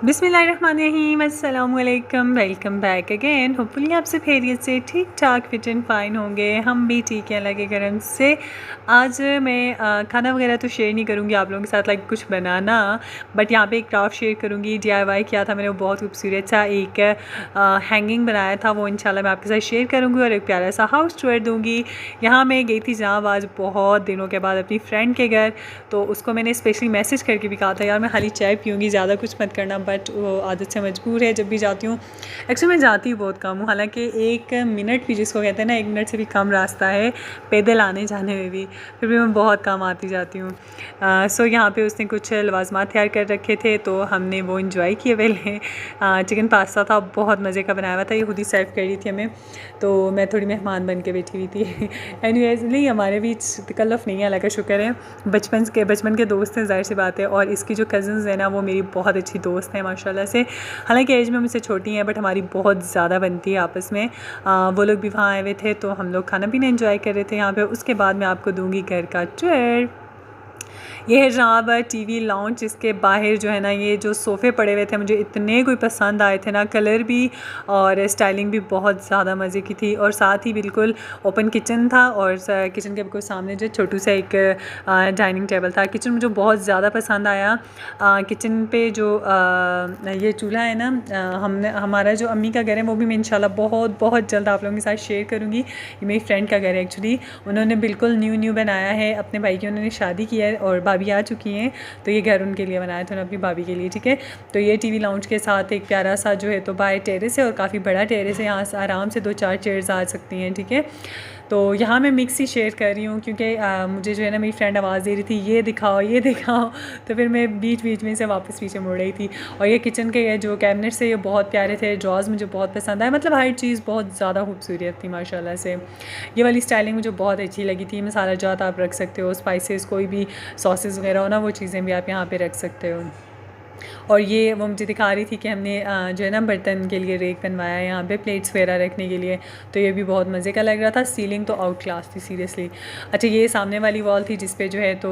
बिस्मिल्लाहिर्रहमानिर्रहीम, अस्सलाम वालेकुम, वेलकम बैक अगेन। होपफुली आप सब खैरियत से ठीक ठाक फिट एंड फाइन होंगे। हम भी ठीक हैं अल्लाह के करम से। आज मैं खाना वगैरह तो शेयर नहीं करूँगी आप लोगों के साथ, लाइक कुछ बनाना, बट यहाँ पे एक क्राफ्ट शेयर करूँगी। DIY किया था मैंने, वो बहुत खूबसूरत सा एक हैंगिंग बनाया था, वो इंशाल्लाह मैं आपके साथ शेयर करूँगी और एक प्यारा सा हाउस टूर दूँगी। यहाँ मैं गई थी जहांबाद बहुत दिनों के बाद अपनी फ्रेंड के घर, तो उसको मैंने स्पेशली मैसेज करके भी कहा था यार मैं खाली चाय पीऊँगी, ज़्यादा कुछ मत करना, बट वो आदत से मजबूर है। जब भी जाती हूँ, एक्चुअली मैं जाती हूँ बहुत कम हूँ, हालांकि 1 मिनट भी जिसको कहते हैं ना, 1 मिनट से भी कम रास्ता है पैदल आने जाने में भी, फिर भी मैं बहुत कम आती जाती हूँ। सो यहाँ पे उसने कुछ लवाजमात तैयार कर रखे थे, तो हमने वो इंजॉय किए। पहले चिकन पास्ता था, बहुत मज़े का बनाया हुआ था, ये खुद ही सर्व कर रही थी हमें, तो मैं थोड़ी मेहमान बन के बैठी हुई थी। एनीवेज, नहीं हमारे बीच तकल्लुफ़ नहीं है, अल्लाह का शुक्र है। बचपन के दोस्त हैं, ज़ाहिर सी बात है, और इसकी जो कज़न्स हैं ना, वो मेरी बहुत अच्छी दोस्त हैं माशाल्लाह से। हालांकि एज में मुझसे छोटी हैं, बट हमारी बहुत ज़्यादा बनती है आपस में। वो लोग भी वहाँ आए हुए थे, तो हम लोग खाना पीना एंजॉय कर रहे थे यहाँ पे। उसके बाद मैं आपको दूँगी घर का टूर। ये है जहांबाद TV लाउंज। इसके बाहर जो है ना, ये जो सोफ़े पड़े हुए थे, मुझे इतने कोई पसंद आए थे ना, कलर भी और स्टाइलिंग भी बहुत ज़्यादा मज़े की थी। और साथ ही बिल्कुल ओपन किचन था, और किचन के बिल्कुल सामने जो छोटू सा एक डाइनिंग टेबल था। किचन मुझे बहुत ज़्यादा पसंद आया। किचन पे जो ये चूल्हा है ना, हमारा जो अम्मी का घर है, वो भी मैं इंशाल्लाह बहुत बहुत जल्द आप लोगों के साथ शेयर करूँगी। ये मेरी फ्रेंड का घर है एक्चुअली, उन्होंने बिल्कुल न्यू बनाया है। अपने भाई की उन्होंने शादी की है और भाभी आ चुकी हैं, तो ये घर उनके लिए बनाया था, अपनी भाभी के लिए, ठीक है। तो ये TV लाउंज के साथ एक प्यारा सा जो है तो बाय टेरेस है, और काफ़ी बड़ा टेरेस है, यहाँ से आराम से 2-4 चेयर्स आ सकती हैं, ठीक है। तो यहाँ मैं मिक्स ही शेयर कर रही हूँ, क्योंकि मुझे जो है ना, मेरी फ्रेंड आवाज़ दे रही थी ये दिखाओ ये दिखाओ, तो फिर मैं बीच बीच में से वापस पीछे मुड़ रही थी। और ये किचन के जो कैबिनेट्स है, ये बहुत प्यारे थे, ड्रॉज मुझे बहुत पसंद आए, मतलब हर चीज़ बहुत ज़्यादा खूबसूरत थी माशाल्लाह से। ये वाली स्टाइलिंग मुझे बहुत अच्छी लगी थी। मसाला जात आप रख सकते हो, स्पाइसेस, कोई भी सॉसेस वगैरह हो ना, वो चीज़ें भी आप यहाँ पे रख सकते हो। और ये वो मुझे दिखा रही थी कि हमने जो है ना, बर्तन के लिए रेक बनवाया है यहाँ पे, प्लेट्स वगैरह रखने के लिए, तो ये भी बहुत मज़े का लग रहा था। सीलिंग तो आउट क्लास थी सीरियसली। अच्छा, ये सामने वाली वॉल थी जिस पे जो है तो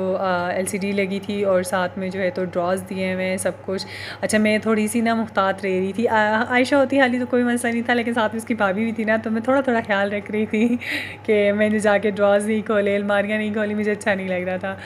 LCD लगी थी, और साथ में जो है तो ड्रॉज दिए हुए हैं, सब कुछ। अच्छा, मैं थोड़ी सी ना मुहतात रह रही थी। आयशा होती हाली तो कोई मसला नहीं था, लेकिन साथ में उसकी भाभी भी थी ना, तो मैं थोड़ा थोड़ा ख्याल रख रही थी कि मैंने जाके ड्रॉज नहीं खोले, अलमारियाँ नहीं खोली, मुझे अच्छा नहीं लग रहा था।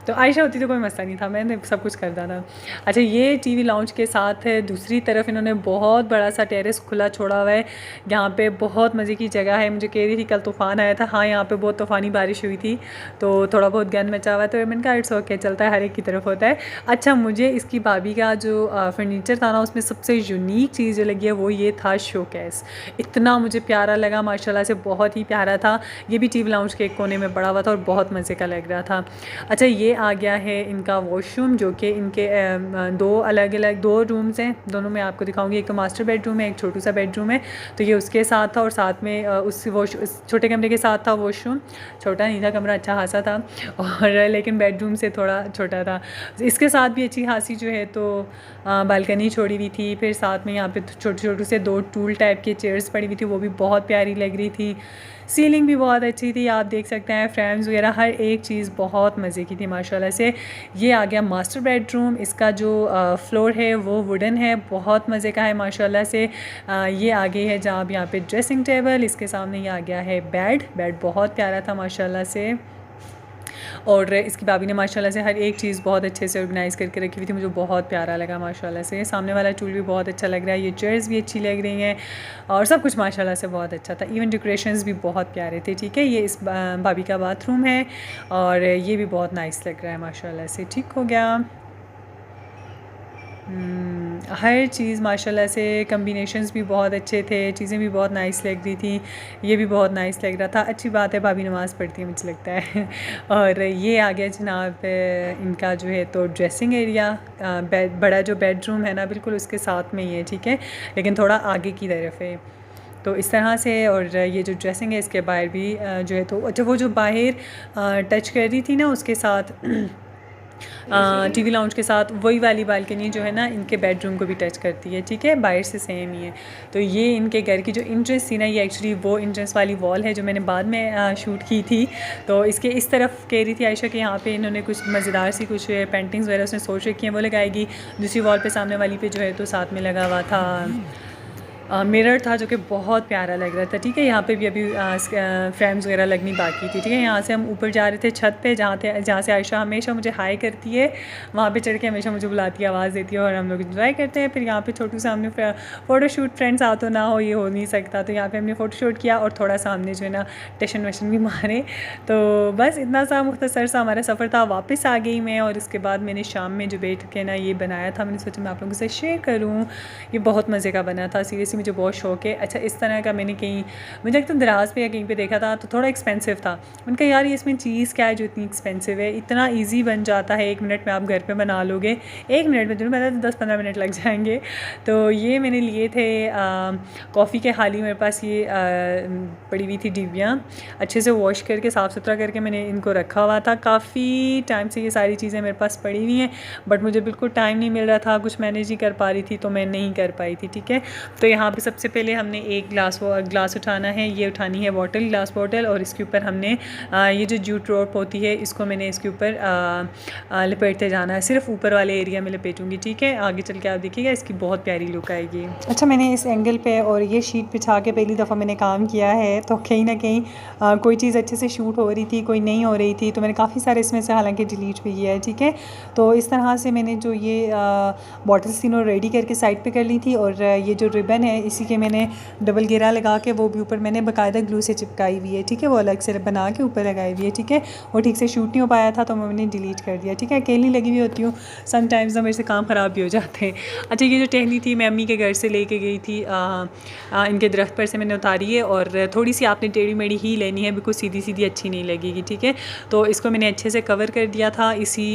तो आयशा होती तो कोई मसला नहीं था, मैंने सब कुछ करता था। अच्छा, ये TV लाउंज के साथ है, दूसरी तरफ इन्होंने बहुत बड़ा सा टेरेस खुला छोड़ा हुआ है। यहाँ पे बहुत मज़े की जगह है। मुझे कह रही थी कल तूफ़ान आया था, हाँ यहाँ पे बहुत तूफ़ानी बारिश हुई थी, तो थोड़ा बहुत गंद मचा हुआ है, तो मैंने कहा इट्स ओके, चलता है, हर एक की तरफ होता है। अच्छा, मुझे इसकी भाभी का जो फर्नीचर था ना, उसमें सबसे यूनिक चीज़ जो लगी है वो ये था शोकेस। इतना मुझे प्यारा लगा माशाल्लाह से, बहुत ही प्यारा था। ये भी TV लाउंज के एक कोने में पड़ा हुआ था और बहुत मज़े का लग रहा था। अच्छा, ये आ गया है इनका वॉशरूम, जो कि इनके दो अलग अलग 2 रूम्स हैं, दोनों में आपको दिखाऊंगी। एक तो मास्टर बेडरूम है, एक छोटू सा बेडरूम है, तो ये उसके साथ था, और साथ में उस छोटे कमरे के साथ था वॉशरूम। छोटा नहीं था कमरा, अच्छा खासा था, और लेकिन बेडरूम से थोड़ा छोटा था। इसके साथ भी अच्छी खासी जो है तो बालकनी छोड़ी हुई थी। फिर साथ में यहाँ पे छोटे छोटे से 2 टूल टाइप के चेयर्स पड़ी हुई थी, वो भी बहुत प्यारी लग रही थी। सीलिंग भी बहुत अच्छी थी, आप देख सकते हैं, फ्रेम्स वगैरह हर एक चीज़ बहुत मज़े की थी माशाल्लाह से। ये आ गया मास्टर बेडरूम। इसका जो फ्लोर है वो वुडन है, बहुत मज़े का है माशाल्लाह से। ये आगे है जहाँ अब यहाँ पे ड्रेसिंग टेबल, इसके सामने ये आ गया है बेड बहुत प्यारा था माशाल्लाह से। और इसकी भाभी ने माशाल्लाह से हर एक चीज़ बहुत अच्छे से ऑर्गेनाइज़ करके रखी हुई थी, मुझे बहुत प्यारा लगा माशाल्लाह से। सामने वाला टूल भी बहुत अच्छा लग रहा है, ये चेयर्स भी अच्छी लग रही हैं, और सब कुछ माशाल्लाह से बहुत अच्छा था। इवन डेकोरेशंस भी बहुत प्यारे थे, ठीक है। ये इस भाभी का बाथरूम है, और ये भी बहुत नाइस लग रहा है माशाल्लाह से, ठीक हो गया। हर चीज़ माशाल्लाह से, कम्बिनेशंस भी बहुत अच्छे थे, चीज़ें भी बहुत नाइस लग रही थी, ये भी बहुत नाइस लग रहा था। अच्छी बात है, भाभी नमाज़ पढ़ती है मुझे लगता है। और ये आ गया जनाब इनका जो है तो ड्रेसिंग एरिया। बड़ा जो बेडरूम है ना, बिल्कुल उसके साथ में ही है, ठीक है, लेकिन थोड़ा आगे की तरफ है, तो इस तरह से। और ये जो ड्रेसिंग है, इसके बाहर भी जो है तो अच्छा, वो जो बाहर टच कर रही थी ना उसके साथ टीवी लाउंज के साथ वही वाली बालकनी जो है ना इनके बेडरूम को भी टच करती है, ठीक है, बाहर से सेम ही है। तो ये इनके घर की जो इंट्रेंस थी ना, ये एक्चुअली वो इंट्रेंस वाली वॉल है जो मैंने बाद में शूट की थी। तो इसके इस तरफ कह रही थी आयशा कि यहाँ पे इन्होंने कुछ मज़ेदार सी कुछ पेंटिंग्स वगैरह उसने सोच रखी हैं, वो लगाएगी। दूसरी वॉल पे सामने वाली पे जो है तो साथ में लगा हुआ था मिरर था जो कि बहुत प्यारा लग रहा था, ठीक है। यहाँ पे भी अभी फ्रेम्स वगैरह लगनी बाकी थी, ठीक है। यहाँ से हम ऊपर जा रहे थे छत पे, जहाँ से आयशा हमेशा मुझे हाई करती है, वहाँ पे चढ़ के हमेशा मुझे बुलाती है, आवाज़ देती है और हम लोग इंजॉय करते हैं। फिर यहाँ पे छोटू सा हमने फ़ोटोशूट, फ्रेंड्स आ तो ना हो, ये हो नहीं सकता, तो यहाँ पर हमने फ़ोटोशूट किया और थोड़ा सा हमने जो है ना टशन वशन भी मारे। तो बस इतना सा मुख्तसर सा हमारा सफ़र था। वापस आ गई मैं और उसके बाद मैंने शाम में जो बैठ के ना ये बनाया था, मैंने सोचा मैं आप लोगों से शेयर करूँ। ये बहुत मज़े का बना था, सीरियसली मुझे बहुत शौक है। अच्छा, इस तरह का मैंने कहीं मुझे लगता है दराज पे या कहीं पे देखा था, तो थोड़ा एक्सपेंसिव था। उनका यार ये इसमें चीज़ क्या है जो इतनी एक्सपेंसिव है, इतना इजी बन जाता है, 1 मिनट में आप घर पे बना लोगे। 1 मिनट में जो पता 10-15 मिनट लग जाएंगे। तो ये मैंने लिए थे कॉफ़ी के हाल ही मेरे पास ये पड़ी हुई थी डिबियाँ, अच्छे से वॉश करके साफ़ सुथरा करके मैंने इनको रखा हुआ था। काफ़ी टाइम से ये सारी चीज़ें मेरे पास पड़ी हुई हैं, बट मुझे बिल्कुल टाइम नहीं मिल रहा था, कुछ मैनेज ही कर पा रही थी, तो मैं नहीं कर पाई थी, ठीक है। तो यहाँ पे सबसे पहले हमने एक ग्लास उठाना है, ये उठानी है बॉटल, ग्लास बॉटल, और इसके ऊपर हमने ये जो जूट रोप होती है इसको मैंने इसके ऊपर लपेटते जाना है। सिर्फ ऊपर वाले एरिया में लपेटूंगी, ठीक है। आगे चल के आप देखिएगा इसकी बहुत प्यारी लुक आएगी। अच्छा, मैंने इस एंगल पे और ये शीट बिछा के पहली दफ़ा मैंने काम किया है, तो कहीं ना कहीं कोई चीज़ अच्छे से शूट हो रही थी, कोई नहीं हो रही थी, तो मैंने काफ़ी सारे इसमें से हालांकि डिलीट भी किया है, ठीक है। तो इस तरह से मैंने जो ये बॉटल्स तीनों रेडी करके साइड पे कर ली थी, और ये जो रिबन है इसी के मैंने डबल घेरा लगा के वो भी ऊपर मैंने बाकायदा ग्लू से चिपकाई हुई है, ठीक है। वो अलग से बना के ऊपर लगाई हुई है, ठीक है। वो ठीक से शूट नहीं हो पाया था तो मैंने डिलीट कर दिया, ठीक है। अकेली लगी हुई होती हूँ, समटाइम्स ना मेरे से काम ख़राब भी हो जाते हैं। अच्छा, ये जो टहनी थी मैं अम्मी के घर से लेके गई थी, इनके दरख्त पर से मैंने उतारी है, और थोड़ी सी आपने टेढ़ी मेढ़ी ही लेनी है, बिल्कुल सीधी सीधी अच्छी नहीं लगेगी, ठीक है। तो इसको मैंने अच्छे से कवर कर दिया था इसी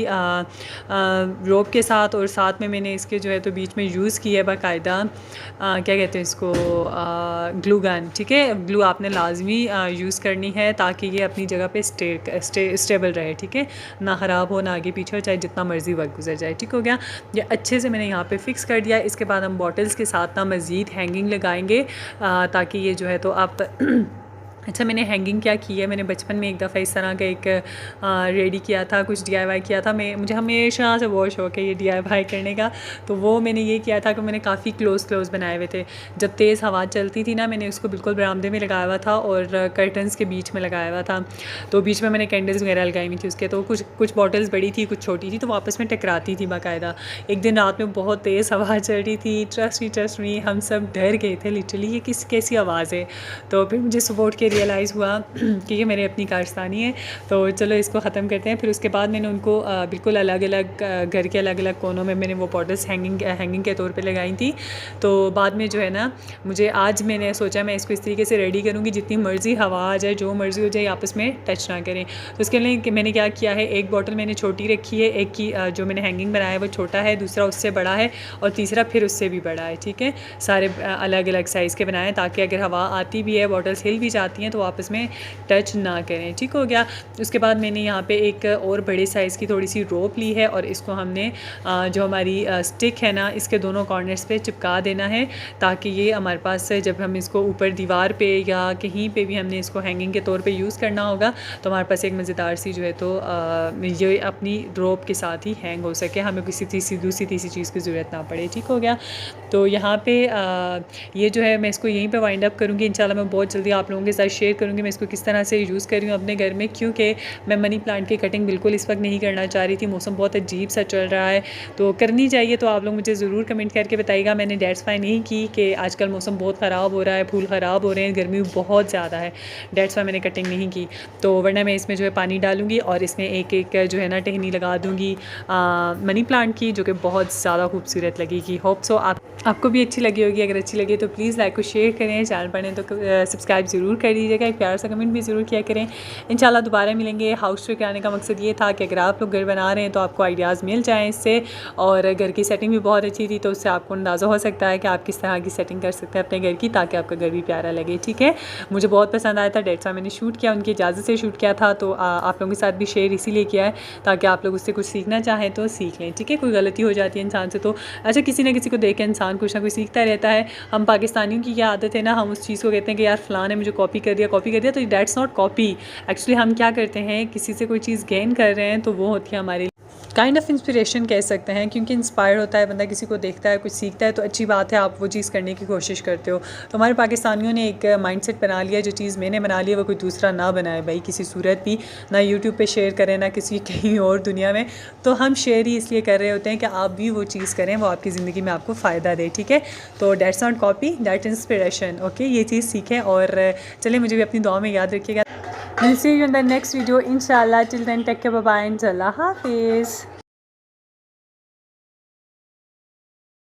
रोप के साथ, और साथ में मैंने इसके जो है तो बीच में यूज़ किया है बाकायदा क्या कहते हैं इसको, ग्लू गन, ठीक है। ग्लू आपने लाजमी यूज़ करनी है ताकि ये अपनी जगह पे स्टेबल रहे, ठीक है, ना ख़राब हो, ना आगे पीछे हो, चाहे जितना मर्ज़ी वक्त गुजर जाए, ठीक हो गया। ये अच्छे से मैंने यहाँ पे फ़िक्स कर दिया। इसके बाद हम बॉटल्स के साथ ना मज़ीद हैंगिंग लगाएंगे ताकि ये जो है तो आप अच्छा, मैंने हैंगिंग क्या की है, मैंने बचपन में एक दफ़ा इस तरह का एक रेडी किया था, कुछ DIY किया था। मुझे हमेशा से बहुत शौक़ है ये DIY करने का। तो वो मैंने ये किया था कि मैंने काफ़ी क्लोज़ बनाए हुए थे। जब तेज़ हवा चलती थी ना, मैंने उसको बिल्कुल बरामदे में लगाया हुआ था और कर्टन्स के बीच में लगाया हुआ था। तो बीच में मैंने कैंडल्स वगैरह लगाई हुई थी उसके। तो कुछ बॉटल्स बड़ी थी, कुछ छोटी थी, तो वो आपस में टकराती थी बाकायदा। एक दिन रात में बहुत तेज़ हवा चल रही थी, ट्रस्ट मी हम सब डर गए थे लिटरली, ये कैसी आवाज़ है। तो फिर मुझे सपोर्ट के रियलाइज़ हुआ कि ये मेरी अपनी कारस्तानी है, तो चलो इसको ख़त्म करते हैं। फिर उसके बाद मैंने उनको बिल्कुल अलग अलग घर के अलग अलग कोनों में मैंने वो बॉटल्स हैंगिंग के तौर पे लगाई थी। तो बाद में जो है ना, मुझे आज मैंने सोचा मैं इसको इस तरीके से रेडी करूँगी जितनी मर्ज़ी हवा आ जाए, जो मर्ज़ी हो जाए, आपस में टच ना करें। तो उसके लिए मैंने क्या किया है, एक बॉटल मैंने छोटी रखी है, एक की जो मैंने हैंगिंग बनाया है वो छोटा है, दूसरा उससे बड़ा है, और तीसरा फिर उससे भी बड़ा है, ठीक है। सारे अलग अलग साइज़ के बनाए ताकि अगर हवा आती भी है, बॉटल्स हिल भी जाती हैं, तो आपस में टच ना करें, ठीक हो गया। उसके बाद मैंने यहाँ पे एक और बड़े साइज़ की थोड़ी सी रोप ली है, और इसको हमने जो हमारी स्टिक है ना, इसके दोनों कॉर्नर्स पे चिपका देना है, ताकि ये हमारे पास जब हम इसको ऊपर दीवार पे या कहीं पे भी हमने इसको हैंगिंग के तौर पे यूज़ करना होगा, तो हमारे पास एक मज़ेदार सी जो है तो ये अपनी रोप के साथ ही हैंग हो सके, हमें किसी दूसरी तीसरी चीज़ की ज़रूरत ना पड़े, ठीक हो गया। तो यहाँ पे ये जो है मैं इसको यहीं पे वाइंड अप करूँगी। इंशाल्लाह मैं बहुत जल्दी आप लोगों के साथ शेयर करूँगी मैं इसको किस तरह से यूज़ कर रही हूँ अपने घर में, क्योंकि मैं मनी प्लांट की कटिंग बिल्कुल इस वक्त नहीं करना चाह रही थी। मौसम बहुत अजीब सा चल रहा है, तो करनी चाहिए, तो आप लोग मुझे ज़रूर कमेंट करके बताइएगा। मैंने डेट्स वाई नहीं की कि आजकल मौसम बहुत ख़राब हो रहा है, फूल ख़राब हो रहे हैं, गर्मी बहुत ज़्यादा है, डेट्स वाई मैंने कटिंग नहीं की। तो वरना मैं इसमें जो है पानी डालूँगी और इसमें एक एक जो है ना टहनी लगा दूँगी मनी प्लांट की, जो कि बहुत ज़्यादा खूबसूरत लगेगी। होप सो आपको भी अच्छी लगी होगी। अगर अच्छी लगी तो प्लीज़ लाइक और शेयर करें, चैनल पर तो सब्सक्राइब ज़रूर करिए। दीजिएगा, एक प्यार सा कमेंट भी ज़रूर किया करें। इंशाल्लाह दोबारा मिलेंगे। हाउस टूर कराने का मकसद ये था कि अगर आप लोग घर बना रहे हैं तो आपको आइडियाज़ मिल जाएँ इससे, और घर की सेटिंग भी बहुत अच्छी थी तो उससे आपको अंदाज़ा हो सकता है कि आप किस तरह की सेटिंग कर सकते हैं अपने घर की, ताकि आपका घर भी प्यारा लगे। ठीक है, मुझे बहुत पसंद आया था, डेढ़ साल मैंने शूट किया, उनकी इजाज़त से शूट किया था, तो आप लोगों के साथ भी शेयर इसीलिए किया है ताकि आप लोग उससे कुछ सीखना चाहें तो सीख लें। ठीक है, कोई गलती हो जाती है इंसान से तो अच्छा, किसी ना किसी को देख के इंसान कुछ ना कुछ सीखता रहता है। हम पाकिस्तानियों की क्या आदत है ना, हम उस चीज़ को कहते हैं कि यार फ़लाँ ने मुझे कॉपी कर दिया, तो दैट्स नॉट कॉपी। एक्चुअली हम क्या करते हैं, किसी से कोई चीज़ गेन कर रहे हैं तो वो होती है हमारे काइंड ऑफ इंस्पिरेशन कह सकते हैं, क्योंकि इंस्पायर होता है बंदा, किसी को देखता है, कुछ सीखता है तो अच्छी बात है, आप वो चीज़ करने की कोशिश करते हो। तो हमारे पाकिस्तानियों ने एक माइंडसेट बना लिया, जो चीज़ मैंने बना ली है वो कोई दूसरा ना बनाए भाई, किसी सूरत भी ना यूट्यूब पे शेयर करें, ना किसी कहीं और दुनिया में। तो हम शेयर ही इसलिए कर रहे होते हैं कि आप भी वो चीज़ करें, वो आपकी ज़िंदगी में आपको फ़ायदा दे। ठीक है, तो that's not copy, that inspiration. Okay, ये चीज़ सीखें और चलिए मुझे भी अपनी दुआ में याद रखिएगा। Will see you in the next video इंशाल्लाह। Till then take care, bye bye, अल्लाह हाफिज़।